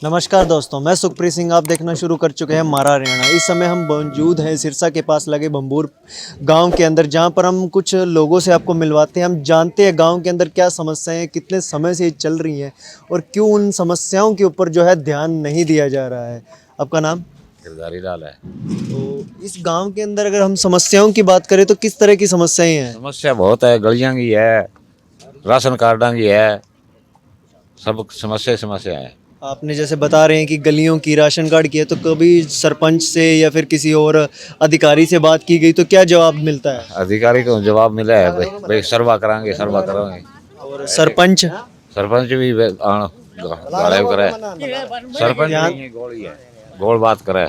नमस्कार दोस्तों, मैं सुखप्रीत सिंह। आप देखना शुरू कर चुके हैं मारा हरियाणा। इस समय हम मौजूद हैं सिरसा के पास लगे बम्बूर गांव के अंदर, जहां पर हम कुछ लोगों से आपको मिलवाते हैं। हम जानते हैं गांव के अंदर क्या समस्याएं हैं, कितने समय से ये चल रही हैं और क्यों उन समस्याओं के ऊपर जो है ध्यान नहीं दिया जा रहा है। आपका नाम? किरदारी लाल है। तो इस गाँव के अंदर अगर हम समस्याओं की बात करें तो किस तरह की समस्याएँ हैं? समस्या बहुत है, गलियां की है, राशन कार्डां की है, सब समस्या है। आपने जैसे बता रहे हैं कि गलियों की, राशन कार्ड की है, तो कभी सरपंच से या फिर किसी और अधिकारी से बात की गई तो क्या जवाब मिलता है? अधिकारी को जवाब मिला है भाई सर्वा करांगे। और सरपंच? सरपंच भी गाड़े करे, सरपंच नहीं है, गोली है, गोल बात करे।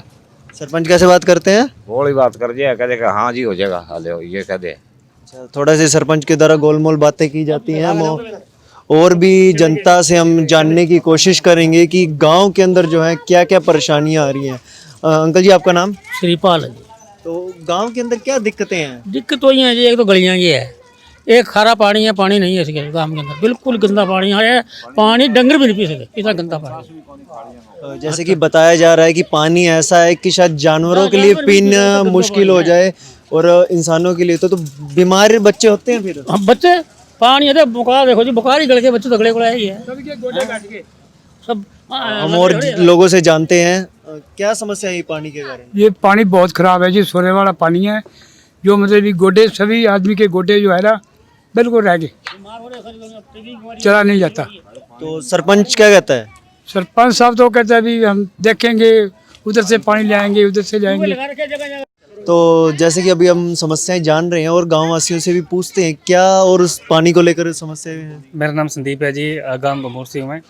सरपंच कैसे बात करते हैं? गोली बात कर दिया, कह देगा हाँ जी हो जाएगा, हाले ये कह दे। अच्छा, थोड़ा से सरपंच के द्वारा गोलमोल बातें की जाती हैं। हम और भी जनता से हम जानने की कोशिश करेंगे कि गांव के अंदर जो है क्या क्या परेशानियां आ रही हैं। अंकल जी, आपका नाम? श्रीपाल है जी। तो गांव के अंदर क्या दिक्कतें हैं? दिक्कत तो ये है जी, एक तो गलियां की है, एक खारा पानी है, पानी नहीं है इसके गांव के अंदर, बिल्कुल गंदा पानी है। पानी डंगर भी नहीं पी सकते, इतना गंदा पानी। जैसे कि बताया जा रहा है कि पानी ऐसा है कि शायद जानवरों के लिए पीना मुश्किल हो जाए और इंसानों के लिए तो बीमार बच्चे होते हैं फिर। हम बच्चे पानी है, बुखार देखो जी, बुखार ही गल के बच्चे तगड़े को ही है सब। हम और लोगों से जानते हैं क्या समस्या है पानी के कारण। ये पानी बहुत खराब है जी, सोने वाला पानी है, जो मतलब गोडे, सभी आदमी के गोडे जो है ना बिल्कुल रह गए, चला नहीं जाता। तो सरपंच क्या कहता है? सरपंच साहब तो कहते हैं भी हम देखेंगे, उधर से पानी ले आएंगे, उधर से जाएंगे। तो जैसे कि अभी हम समस्याएं जान रहे हैं और गांव वासियों से भी पूछते हैं क्या और उस पानी को लेकर समस्याएं हैं। मेरा नाम संदीप है जी, गांव बमूर से हूँ मैं।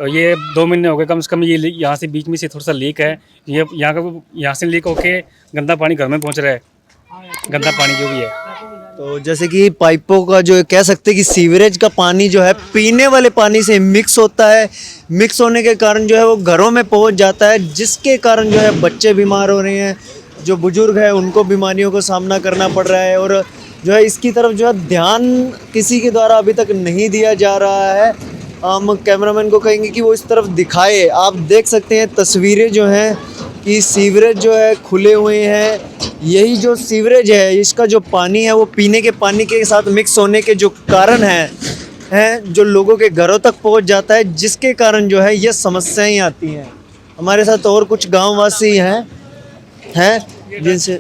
ये 2 महीने हो गए कम से कम, ये यहाँ से बीच में से थोड़ा सा लीक है। ये यहाँ से लीक होके गंदा पानी घर में पहुँच रहा है, गंदा पानी जो भी है। तो जैसे कि पाइपों का जो कह सकते हैं कि सीवरेज का पानी जो है पीने वाले पानी से मिक्स होता है। मिक्स होने के कारण जो है वो घरों में पहुँच जाता है, जिसके कारण जो है बच्चे बीमार हो रहे हैं, जो बुजुर्ग है उनको बीमारियों का सामना करना पड़ रहा है। और जो है इसकी तरफ जो है ध्यान किसी के द्वारा अभी तक नहीं दिया जा रहा है। हम कैमरामैन को कहेंगे कि वो इस तरफ दिखाए। आप देख सकते हैं तस्वीरें जो हैं कि सीवरेज जो है खुले हुए हैं। यही जो सीवरेज है, इसका जो पानी है वो पीने के पानी के साथ मिक्स होने के जो कारण हैं जो लोगों के घरों तक पहुंच जाता है, जिसके कारण जो है ये समस्याएं आती हैं। हमारे साथ और कुछ गाँववासी हैं जिनसे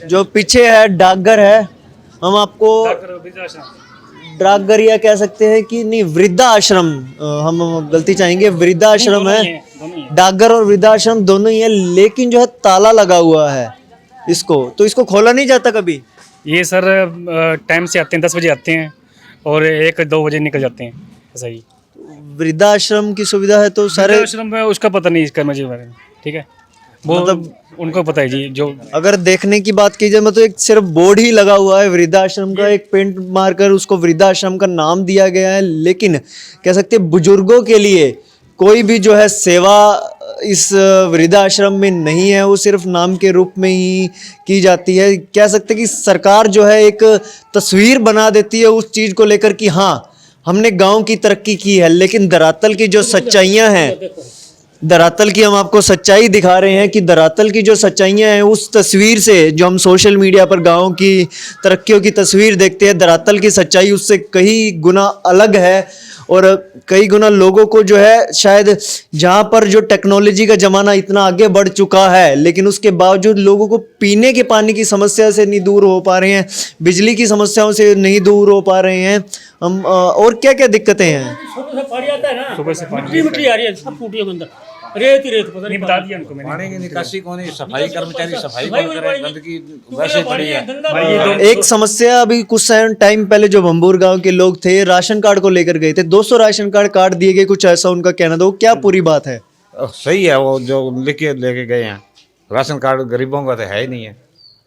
जो पीछे है डाकघर है, हम आपको डाकघर या कह सकते हैं कि नहीं, वृद्धाश्रम, हम गलती चाहेंगे, वृद्धाश्रम है। डाकघर और वृद्धाश्रम दोनों ही है, लेकिन जो है ताला लगा हुआ है इसको खोला नहीं जाता कभी। ये सर टाइम से आते हैं, 10 बजे आते हैं और 1-2 बजे निकल जाते हैं, ऐसा ही। वृद्धाश्रम की सुविधा है तो सारे आश्रम में उसका पता नहीं इसका मुझे बारे में, ठीक है, वो मतलब उनको पता है जी। जो अगर देखने की बात की जाए मतलब एक सिर्फ बोर्ड ही लगा हुआ है वृद्धाश्रम का, एक पेंट मारकर उसको वृद्धाश्रम का नाम दिया गया है, लेकिन कह सकते हैं बुजुर्गों के लिए कोई भी जो है सेवा इस वृद्धाश्रम में नहीं है। वो सिर्फ नाम के रूप में ही की जाती है। कह सकते हैं कि सरकार जो है एक तस्वीर बना देती है उस चीज़ को लेकर कि हाँ हमने गांव की तरक्की की है, लेकिन धरातल की जो सच्चाइयाँ हैं, धरातल की हम आपको सच्चाई दिखा रहे हैं कि धरातल की जो सच्चाइयाँ हैं उस तस्वीर से, जो हम सोशल मीडिया पर गाँव की तरक्कियों की तस्वीर देखते हैं, धरातल की सच्चाई उससे कई गुना अलग है। और कई गुना लोगों को जो है शायद जहाँ पर जो टेक्नोलॉजी का ज़माना इतना आगे बढ़ चुका है, लेकिन उसके बावजूद लोगों को पीने के पानी की समस्या से नहीं दूर हो पा रहे हैं, बिजली की समस्याओं से नहीं दूर हो पा रहे हैं हम। और क्या क्या दिक्कतें हैं? सुबह से मिट्टी आ रही है, सब टूटियों के अंदर रेत ही रेत, पता नहीं, बता दिया उनको मैंने। पानी की निकासी कौन है? सफाई कर्मचारी सफाई कौन करे? गंदगी वैसे पड़ी है। एक समस्या अभी कुछ टाइम पहले जो बम्बूर गांव के लोग थे राशन कार्ड को लेकर गए थे, 200 राशन कार्ड काट दिए गए, कुछ ऐसा उनका कहना था। वो क्या पूरी बात है? सही है, वो जो लेके गए हैं राशन कार्ड गरीबों का तो है ही नहीं है।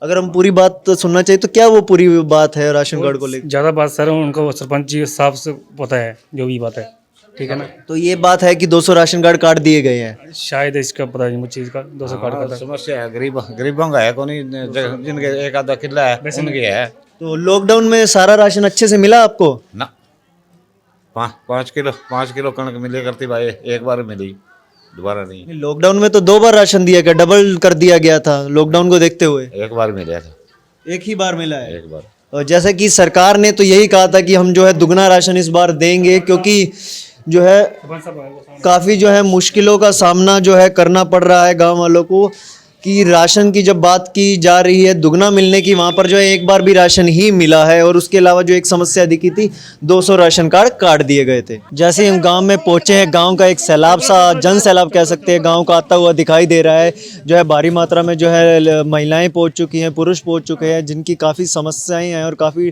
अगर हम पूरी बात सुनना चाहिए तो क्या वो पूरी बात है राशन कार्ड को लेकर? ज़्यादा बात सर उनको सरपंच जी साहब से पता है जो भी बात है, ठीक है ना। तो ये बात है कि 200 राशन कार्ड काट दिए गए हैं, शायद इसका पता नहीं मुझे, चीज़ का 200 कार्ड का था। समस्या है, गरीबों का है, कोई जिनके एक आधा किला है उनकी है। तो लॉकडाउन में सारा राशन अच्छे से मिला आपको? ना पाँच किलो कणक मिले करती भाई, एक बार मिली, दोबारा नहीं। लॉकडाउन में तो 2 बार राशन दिया गया, डबल कर दिया गया था लॉकडाउन को देखते हुए। एक बार मिला था, एक ही बार मिला है। एक बार। और जैसे कि सरकार ने तो यही कहा था कि हम जो है दुगना राशन इस बार देंगे, क्योंकि जो है काफ़ी जो है मुश्किलों का सामना जो है करना पड़ रहा है गांव वालों को, कि राशन की जब बात की जा रही है दुगना मिलने की, वहाँ पर जो है एक बार भी राशन ही मिला है। और उसके अलावा जो एक समस्या दिखी थी, 200 राशन कार्ड काट दिए गए थे। जैसे हम गांव में पहुंचे हैं, गांव का एक सैलाब सा, जन सैलाब कह सकते हैं, गांव का आता हुआ दिखाई दे रहा है। जो है भारी मात्रा में जो है महिलाएं पहुंच चुकी हैं, पुरुष पहुंच चुके हैं, जिनकी काफ़ी समस्याएं हैं और काफ़ी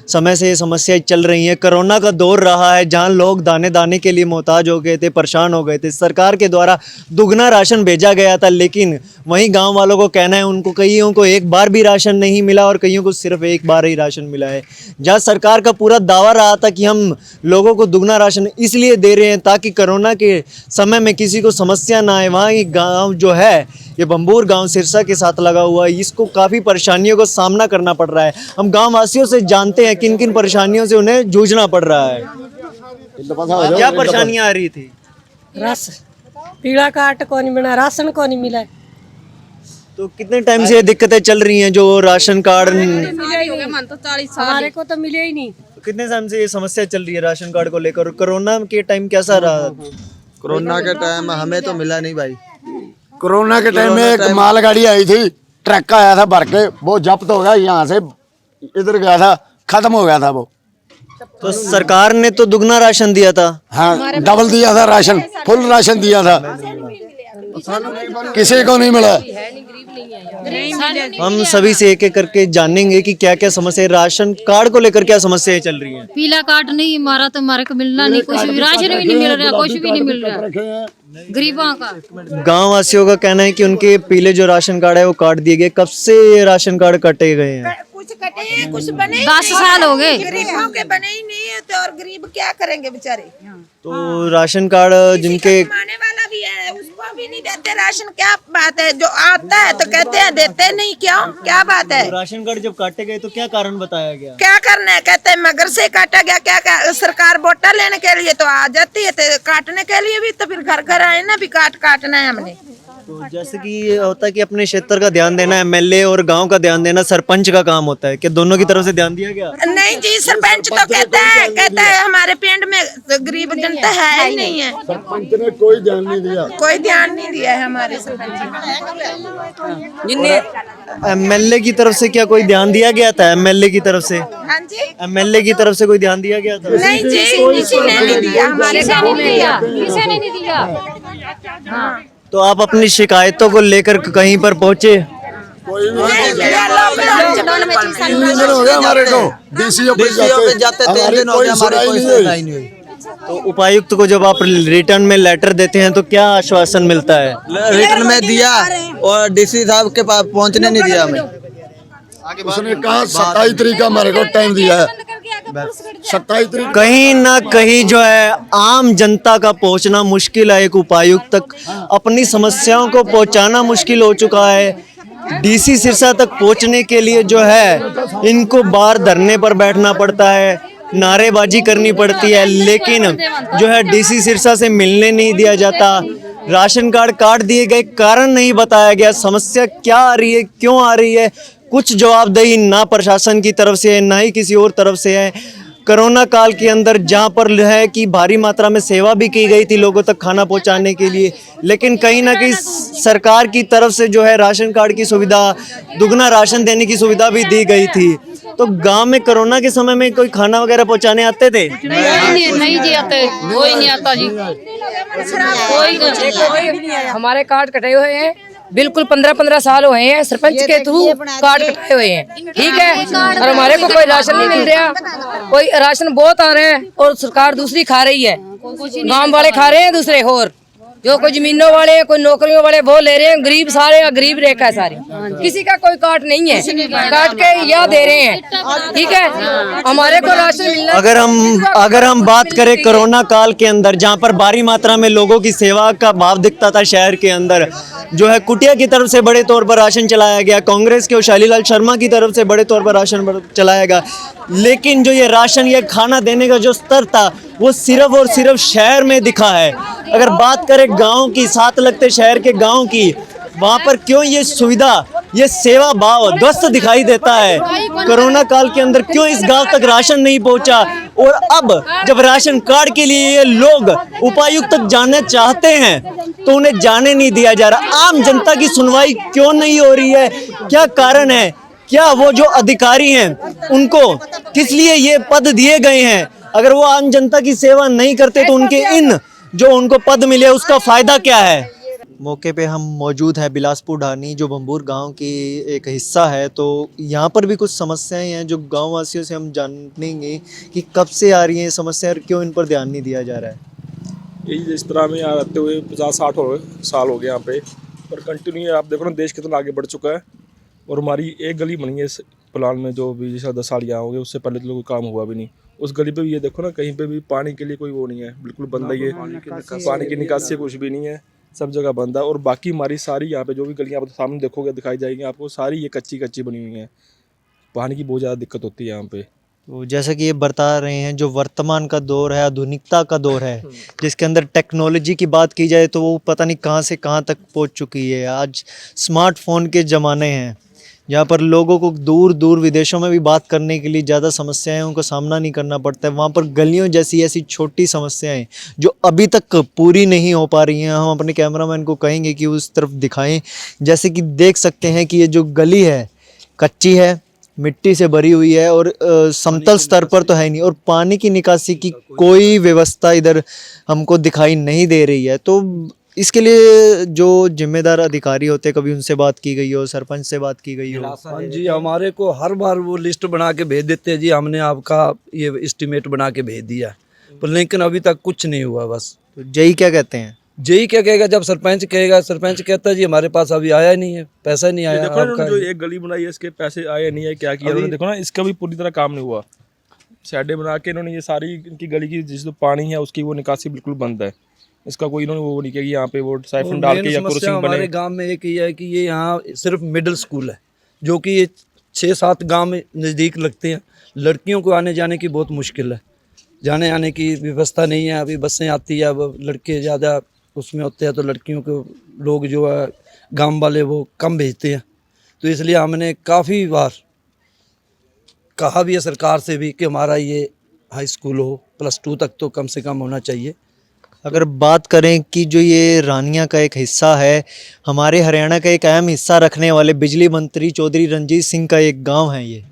समय से ये समस्याएं चल रही हैं। कोरोना का दौर रहा है जहां लोग दाने दाने के लिए मोहताज हो गए थे, परेशान हो गए थे। सरकार के द्वारा दुगना राशन भेजा गया था, लेकिन वहीं गांव वालों को कहना है उनको कईयों को एक बार भी राशन नहीं मिला और कईयों को सिर्फ एक बार ही राशन मिला है। जहां सरकार का पूरा दावा रहा था कि हम लोगों को दुगना राशन इसलिए दे रहे हैं ताकि कोरोना के समय में किसी को समस्या ना आए। वहाँ गाँव जो है ये बम्बूर गांव सिरसा के साथ लगा हुआ है, इसको काफ़ी परेशानियों का सामना करना पड़ रहा है। हम गांव वासियों से जानते हैं किन किन परेशानियों से उन्हें जूझना पड़ रहा है। क्या परेशानियां आ रही थी? राशन पीला कार्ड को नहीं मिला, राशन को नहीं मिला। तो कितने टाइम से ये दिक्कतें चल रही हैं जो राशन कार्ड? हमारे को तो मिले ही नहीं। तो कितने टाइम से ये समस्या चल रही है राशन कार्ड को लेकर? कोरोना के टाइम कैसा रहा? कोरोना के टाइम हमें तो मिला नहीं भाई। कोरोना के टाइम में एक मालगाड़ी आई थी, ट्रक आया था भर के, वो जब्त हो गया, यहाँ से इधर गया था, खत्म हो गया था वो। तो सरकार ने तो दुगना राशन दिया था। हाँ, डबल दिया था राशन, फुल राशन दिया था, किसी को नहीं मिला। हम सभी से एक एक करके जानेंगे कि क्या क्या समस्या है, राशन कार्ड को लेकर क्या समस्याएं चल रही हैं। पीला कार्ड नहीं हमारा, तो हमारे को मिलना नहीं, कुछ भी राशन भी नहीं मिल रहा, कुछ भी नहीं मिल रहा गरीबों का। गांव वासियों का कहना है कि उनके पीले जो राशन कार्ड है वो काट दिए गए। कब से ये राशन कार्ड कटे गए हैं? कुछ कटे हैं, कुछ बने 10 साल हो गए। गरीबों के बने ही नहीं है, तो और गरीब क्या करेंगे बेचारे। तो राशन कार्ड जिनके कमाने वाला भी है उसको भी नहीं देते राशन। क्या बात है? जो आता है तो कहते हैं देते नहीं, क्यों? क्या बात है? राशन कार्ड जब काटे गए तो क्या कारण बताया गया? क्या करना है? कहते हैं मगर से काटा गया। क्या सरकार वोटा लेने के लिए तो आ जाती है, तो काटने के लिए भी तो फिर घर घर आए ना, भी काटना है हमने। तो जैसे कि ये होता है कि अपने क्षेत्र का ध्यान देना एमएलए और गांव का ध्यान देना सरपंच का काम होता है, कि दोनों की तरफ से ध्यान दिया गया? नहीं जी, सरपंच तो कहता है हमारे पिंड में तो गरीब जनता है ही नहीं है। सरपंच ने कोई ध्यान नहीं दिया, कोई ध्यान नहीं दिया है हमारे सरपंच। एमएलए की तरफ से क्या कोई ध्यान दिया गया था? एमएलए की तरफ से? हाँ जी, एमएलए की तरफ से कोई ध्यान दिया गया था? नहीं जी, किसी ने नहीं दिया हमारे गाँव में। किसी ने नहीं दिया। तो आप अपनी शिकायतों को लेकर कहीं पर पहुंचे? कोई भी हो गया हमारे को, डीसीओ पे जाते 3 दिन हो गया, हमारे कोई सुनवाई नहीं हुई। तो उपायुक्त को जब आप रिटर्न में लेटर देते हैं तो क्या आश्वासन मिलता है? रिटर्न में दिया और डीसी साहब के पास पहुंचने नहीं दिया हमें। उसने कहा 27 तारीख का हमारे को टाइम दिया है, 27 तारीख। कहीं ना कहीं जो है आम जनता का पहुंचना मुश्किल है। एक उपायुक्त तक अपनी समस्याओं को पहुंचाना मुश्किल हो चुका है। डीसी सिरसा तक पहुंचने के लिए जो है इनको बाहर धरने पर बैठना पड़ता है, नारेबाजी करनी पड़ती है, लेकिन जो है डीसी सिरसा से मिलने नहीं दिया जाता। राशन कार्ड काट दिए गए, कारण नहीं बताया गया, समस्या क्या आ रही है, क्यों आ रही है, कुछ जवाबदेही ना प्रशासन की तरफ से है ना ही किसी और तरफ से है। कोरोना काल के अंदर जहां पर है कि भारी मात्रा में सेवा भी की गई थी लोगों तक खाना पहुंचाने के लिए, लेकिन कहीं ना कहीं सरकार की तरफ से जो है राशन कार्ड की सुविधा, दुगना राशन देने की सुविधा भी दी गई थी। तो गांव में कोरोना के समय में कोई खाना वगैरह पहुंचाने आते थे? नहीं जी आते, कोई नहीं आता जी, कोई। हमारे कार्ड कटे हुए हैं, बिल्कुल 15-15 साल हुए हैं, सरपंच के थ्रू कार्ड कटाए हुए हैं, ठीक है। और हमारे को कोई राशन नहीं मिल रहा, कोई राशन बहुत आ रहे हैं और सरकार दूसरी खा रही है, गांव वाले खा रहे हैं दूसरे, और जो कोई जमीनों वाले हैं, कोई नौकरियों वाले वो ले रहे हैं, गरीब सारे गरीब रेखा है सारे, किसी का कोई कार्ड नहीं है, काट के या दे रहे हैं, ठीक है। हमारे को राशन मिलना। अगर हम बात करें कोरोना काल के अंदर जहां पर भारी मात्रा में लोगों की सेवा का भाव दिखता था शहर के अंदर, जो है कुटिया की तरफ से बड़े तौर पर राशन चलाया गया, कांग्रेस के शालीलाल शर्मा की तरफ से बड़े तौर पर राशन चलाया गया, लेकिन जो ये राशन, ये खाना देने का जो स्तर था वो सिर्फ और सिर्फ शहर में दिखा है। अगर बात करें गांव की, साथ लगते शहर के गांव की, वहां पर क्यों ये सुविधा, ये सेवा भाव ध्वस्त दिखाई देता है? कोरोना काल के अंदर क्यों इस गांव तक राशन नहीं पहुंचा? और अब जब राशन कार्ड के लिए ये लोग उपायुक्त तक जाना चाहते हैं तो उन्हें जाने नहीं दिया जा रहा। आम जनता की सुनवाई क्यों नहीं हो रही है? क्या कारण है? क्या वो जो अधिकारी हैं उनको किस लिए ये पद दिए गए हैं? अगर वो आम जनता की सेवा नहीं करते तो उनके इन जो उनको पद मिले उसका फायदा क्या है? मौके पे हम मौजूद हैं बिलासपुर ढानी, जो बम्बूर गांव की एक हिस्सा है। तो यहाँ पर भी कुछ समस्याएं हैं जो गांव वासियों से हम जानेंगे कि कब से आ रही हैं समस्याएं और क्यों इन पर ध्यान नहीं दिया जा रहा है। यही इस तरह में यहाँ रहते हुए 50-60 साल हो गए यहाँ पे, और कंटिन्यू आप देखो ना देश कितना आगे बढ़ चुका है। और हमारी एक गली बनी है इस प्लान में, जो भी जैसे 10 साल यहाँ हो गए, उससे पहले तो कोई काम हुआ भी नहीं। उस गली पे भी ये देखो ना, कहीं पे भी पानी के लिए कोई वो नहीं है, बिल्कुल बंद है। ये पानी की निकासी कुछ भी नहीं है, सब जगह बंद है। और बाकी हमारी सारी यहाँ पे जो भी गलियाँ आप सामने देखोगे, दिखाई जाएंगी आपको, सारी ये कच्ची बनी हुई हैं। पानी की बहुत ज़्यादा दिक्कत होती है यहाँ पे। तो जैसा कि ये बता रहे हैं, जो वर्तमान का दौर है, आधुनिकता का दौर है, जिसके अंदर टेक्नोलॉजी की बात की जाए तो वो पता नहीं कहाँ से कहाँ तक पहुँच चुकी है। आज स्मार्टफोन के ज़माने हैं, जहाँ पर लोगों को दूर दूर विदेशों में भी बात करने के लिए ज़्यादा समस्याओं का सामना नहीं करना पड़ता है। वहाँ पर गलियों जैसी ऐसी छोटी समस्याएं जो अभी तक पूरी नहीं हो पा रही हैं, हम अपने कैमरामैन को कहेंगे कि उस तरफ दिखाएं। जैसे कि देख सकते हैं कि ये जो गली है कच्ची है, मिट्टी से भरी हुई है और समतल स्तर पर तो है नहीं, और पानी की निकासी की कोई व्यवस्था इधर हमको दिखाई नहीं दे रही है। तो इसके लिए जो जिम्मेदार अधिकारी होते हैं, कभी उनसे बात की गई हो, सरपंच से बात की गई हो? हाँ जी, हमारे को हर बार वो लिस्ट बना के भेज देते हैं जी, हमने आपका ये एस्टीमेट बना के भेज दिया, पर लेकिन अभी तक कुछ नहीं हुआ। बस तो जय क्या कहते हैं? जय क्या कहेगा? जब सरपंच कहेगा, सरपंच कहता है जी हमारे पास अभी आया नहीं है, पैसा नहीं आया। देखो ना, जो एक गली बनाई है इसके पैसे आए नहीं है, क्या किया उन्होंने, देखो ना इसका भी पूरी तरह काम नहीं हुआ। सैडे बना के इन्होंने ये सारी इनकी गली की जिस पानी है उसकी वो निकासी बिल्कुल बंद है। इसका कोई इन्होंने वो नहीं किया कि यहाँ पे वो साइफन डाल के या क्रॉसिंग बने। हमारे गांव में एक ये है कि ये यहाँ सिर्फ मिडिल स्कूल है, जो कि ये 6-7 गांव में नज़दीक लगते हैं। लड़कियों को आने जाने की बहुत मुश्किल है, जाने आने की व्यवस्था नहीं है। अभी बसें आती है, अब लड़के ज़्यादा उसमें होते हैं, तो लड़कियों को लोग जो है गांव वाले वो कम भेजते हैं। तो इसलिए हमने काफ़ी बार कहा भी है सरकार से भी कि हमारा ये हाई स्कूल हो, +2 तक तो कम से कम होना चाहिए। अगर बात करें कि जो ये रानिया का एक हिस्सा है, हमारे हरियाणा का एक अहम हिस्सा रखने वाले बिजली मंत्री चौधरी रणजीत सिंह का एक गांव है ये,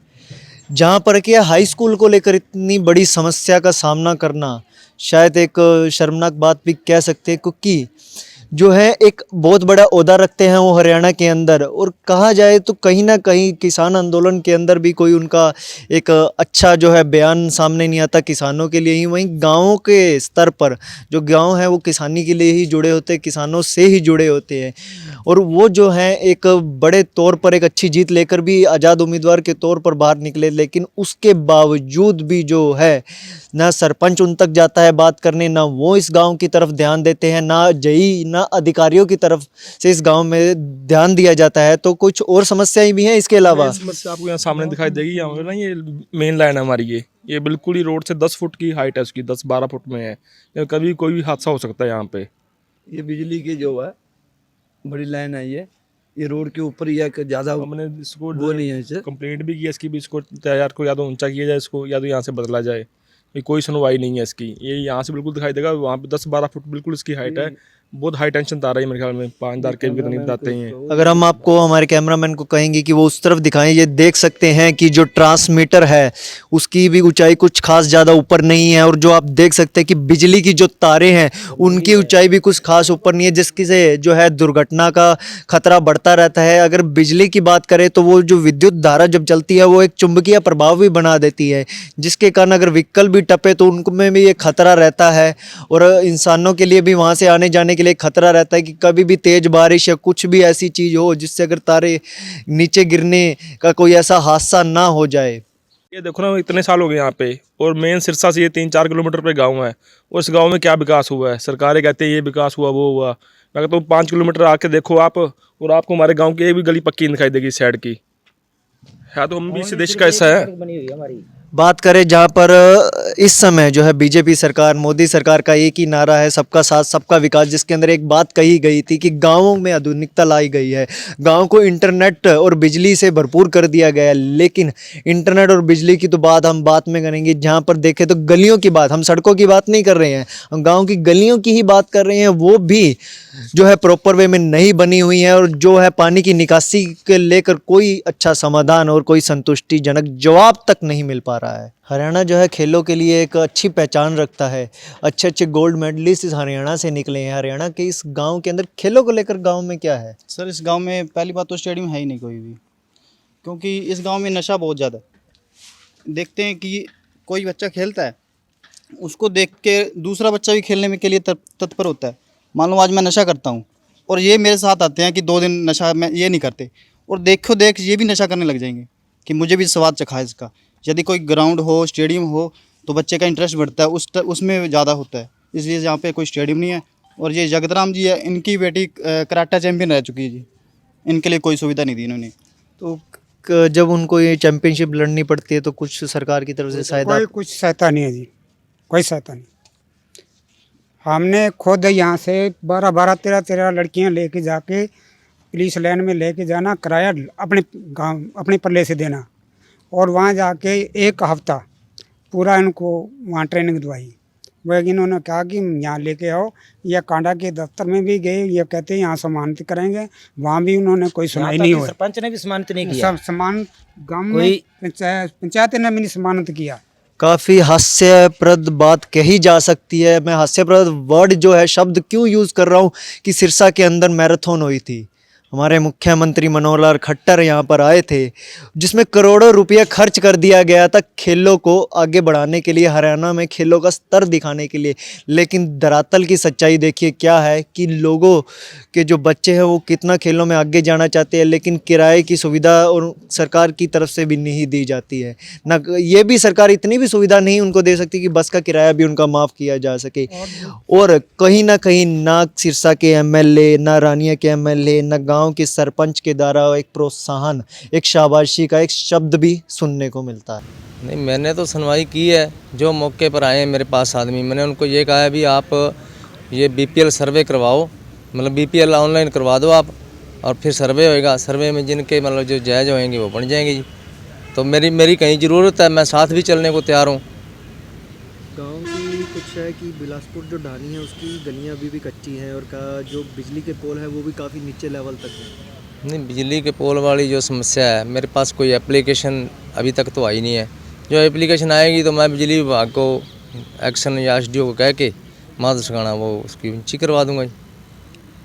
जहां पर कि हाई स्कूल को लेकर इतनी बड़ी समस्या का सामना करना शायद एक शर्मनाक बात भी कह सकते हैं, क्योंकि जो है एक बहुत बड़ा ओहदा रखते हैं वो हरियाणा के अंदर, और कहा जाए तो कहीं ना कहीं किसान आंदोलन के अंदर भी कोई उनका एक अच्छा जो है बयान सामने नहीं आता किसानों के लिए ही। वहीं गाँवों के स्तर पर जो गांव है वो किसानी के लिए ही जुड़े होते हैं, किसानों से ही जुड़े होते हैं, और वो जो है एक बड़े तौर पर एक अच्छी जीत लेकर भी आज़ाद उम्मीदवार के तौर पर बाहर निकले। लेकिन उसके बावजूद भी जो है ना सरपंच उन तक जाता है बात करने, ना वो इस गांव की तरफ ध्यान देते हैं, ना जई ना अधिकारियों की तरफ से इस गांव में ध्यान दिया जाता है। तो कुछ और समस्याएं भी हैं इसके अलावा। समस्या आपको यहाँ सामने दिखाई देगी। यहाँ ना ये मेन लाइन है हमारी, ये बिल्कुल ही रोड से 10 फुट की हाइट है, उसकी 10-12 फुट में है। कभी कोई भी हादसा हो सकता है यहाँ पे। ये बिजली की जो है बड़ी लाइन है, ये रोड के ऊपर ही है, ज़्यादा हमने इसको वो नहीं है, इसे कंप्लेंट भी की इसकी भी, इसको तैयार को या तो ऊंचा किया जाए इसको, या तो यहाँ से बदला जाए। कोई सुनवाई नहीं है इसकी। ये यहाँ से बिल्कुल दिखाई देगा, वहाँ पे 10-12 फुट बिल्कुल इसकी हाइट है। बहुत हाई टेंशन तार है मेरे ख्याल में, 5000 के भी कितनी बताते हैं। अगर हम आपको हमारे कैमरामैन को कहेंगे कि वो उस तरफ दिखाएं, ये देख सकते हैं कि जो ट्रांसमीटर है उसकी भी ऊंचाई कुछ खास ज़्यादा ऊपर नहीं है, और जो आप देख सकते हैं कि बिजली की जो तारें हैं उनकी ऊंचाई भी कुछ खास ऊपर नहीं है, जिसकी से जो है दुर्घटना का खतरा बढ़ता रहता है। अगर बिजली की बात करें तो वो जो विद्युत धारा जब चलती है वो एक चुंबकीय प्रभाव भी बना देती है, जिसके कारण अगर व्हीकल भी टपे तो उनमें भी ये खतरा रहता है, और इंसानों के लिए भी वहाँ से आने जाने के लिए खतरा रहता है कि कभी भी तेज बारिश या कुछ भी ऐसी चीज़ हो जिससे अगर तारे नीचे गिरने का कोई ऐसा हादसा ना हो जाए। ये देखो ना, इतने साल हो गए यहाँ पे, और मेन सिरसा से ये 3-4 किलोमीटर पे गांव है, और इस गांव में क्या विकास हुआ है? सरकारें कहते हैं ये विकास हुआ वो हुआ, मैं कहता हूँ 5 किलोमीटर आके देखो आप, और आपको हमारे गांव की एक भी गली पक्की दिखाई देगी इस साइड की है। तो हम भी इस देश का हिस्सा है। बात करें जहाँ पर इस समय जो है बीजेपी सरकार, मोदी सरकार का एक ही नारा है, सबका साथ सबका विकास, जिसके अंदर एक बात कही गई थी कि गांवों में आधुनिकता लाई गई है, गांव को इंटरनेट और बिजली से भरपूर कर दिया गया है। लेकिन इंटरनेट और बिजली की तो बात हम बात में करेंगे, जहाँ पर देखें तो गलियों की बात, हम सड़कों की बात नहीं कर रहे हैं, हम गाँव की गलियों की ही बात कर रहे हैं, वो भी जो है प्रॉपर वे में नहीं बनी हुई है। और जो है पानी की निकासी के लेकर कोई अच्छा समाधान और कोई संतुष्टिजनक जवाब तक नहीं मिल पा रहा है। हरियाणा जो है खेलों के लिए एक अच्छी पहचान रखता है, अच्छे अच्छे गोल्ड मेडलिस्ट इस हरियाणा से निकले हैं। हरियाणा के इस गांव के अंदर खेलों को लेकर गांव में क्या है? सर इस गांव में पहली बात तो स्टेडियम है ही नहीं कोई भी, क्योंकि इस गांव में नशा बहुत ज़्यादा है। देखते हैं कि कोई बच्चा खेलता है, उसको देख के दूसरा बच्चा भी खेलने में के लिए तत्पर होता है। मान लो आज मैं नशा करता हूँ और ये मेरे साथ आते हैं कि 2 दिन नशा मैं ये नहीं करते, और देखो देख ये भी नशा करने लग जाएंगे कि मुझे भी स्वाद चखा है इसका। यदि कोई ग्राउंड हो, स्टेडियम हो, तो बच्चे का इंटरेस्ट बढ़ता है, उसमें ज़्यादा होता है। इसलिए यहाँ पे कोई स्टेडियम नहीं है। और ये जगतराम जी है, इनकी बेटी कराटा चैम्पियन रह चुकी है जी, इनके लिए कोई सुविधा नहीं दी इन्होंने। तो जब उनको ये चैंपियनशिप लड़नी पड़ती है तो कुछ सरकार की तरफ से सहायता? कुछ सहायता नहीं है जी, कोई सहायता नहीं। हमने खुद यहाँ से 12-12, 13-13 लड़कियाँ लेके जाके पुलिस लाइन में लेके जाना, किराया अपने गांव अपने पल्ले से देना, और वहाँ जाके 1 हफ्ता पूरा इनको वहाँ ट्रेनिंग दिलवाई। वह इन्होंने कहा कि यहाँ लेके आओ, या कांडा के दफ्तर में भी गए, ये कहते हैं यहाँ सम्मानित करेंगे, वहाँ भी उन्होंने कोई सुनाई नहीं हुई। सरपंच ने भी सम्मानित नहीं किया, सब सम्मान गाँव में पंचायत ने भी नहीं सम्मानित किया। काफ़ी हास्यप्रद बात कही जा सकती है। मैं हास्यप्रद वर्ड जो है, शब्द क्यों यूज़ कर रहा हूँ कि सिरसा के अंदर मैराथन हुई थी। हमारे मुख्यमंत्री मनोहर लाल खट्टर यहाँ पर आए थे, जिसमें करोड़ों रुपया खर्च कर दिया गया था खेलों को आगे बढ़ाने के लिए, हरियाणा में खेलों का स्तर दिखाने के लिए। लेकिन धरातल की सच्चाई देखिए क्या है कि लोगों के जो बच्चे हैं वो कितना खेलों में आगे जाना चाहते हैं, लेकिन किराए की सुविधा और सरकार की तरफ से भी नहीं दी जाती है। ना ये भी सरकार इतनी भी सुविधा नहीं उनको दे सकती कि बस का किराया भी उनका माफ़ किया जा सके। और कहीं ना कहीं ना सिरसा के एमएलए, ना रानिया के एमएलए, ना गाँव के सरपंच के द्वारा एक प्रोत्साहन, एक शाबाशी का एक शब्द भी सुनने को मिलता है। नहीं, मैंने तो सुनवाई की है। जो मौके पर आए हैं मेरे पास आदमी, मैंने उनको ये कहा है भी आप ये बीपीएल सर्वे करवाओ, मतलब बीपीएल ऑनलाइन करवा दो आप, और फिर सर्वे होएगा। सर्वे में जिनके मतलब जो जायज़ होंगे वो बन जाएंगे जी। तो मेरी कहीं ज़रूरत है, मैं साथ भी चलने को तैयार हूँ। गांव की कुछ है कि बिलासपुर जो ढानी है उसकी गलियां अभी भी कच्ची हैं, और जो बिजली के पोल है वो भी काफ़ी नीचे लेवल तक है। नहीं, बिजली के पोल वाली जो समस्या है, मेरे पास कोई एप्लीकेशन अभी तक तो आई नहीं है। जो एप्लीकेशन आएगी तो मैं बिजली विभाग को एक्शन या एसडीओ को कह के माधव सगाना वो उसकी ऊंची करवा दूंगा।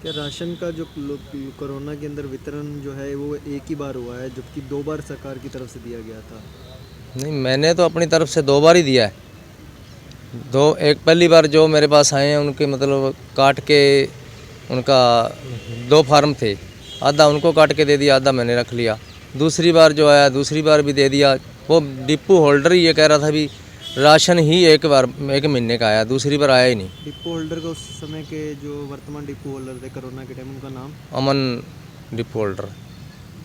क्या राशन का जो कोरोना के अंदर वितरण जो है वो एक ही बार हुआ है, जबकि 2 बार सरकार की तरफ से दिया गया था? नहीं, मैंने तो अपनी तरफ से 2 बार ही दिया है। एक पहली बार जो मेरे पास आए हैं उनके मतलब काट के, उनका 2 फार्म थे, आधा उनको काट के दे दिया, आधा मैंने रख लिया। दूसरी बार जो आया, दूसरी बार भी दे दिया। वो डिपो होल्डर ही ये कह रहा था भी राशन ही एक महीने का आया, दूसरी बार आया ही नहीं। डिपो होल्डर का उस समय के जो वर्तमान डिपो होल्डर थे कोरोना के टाइम, उनका नाम? अमन डिपो होल्डर।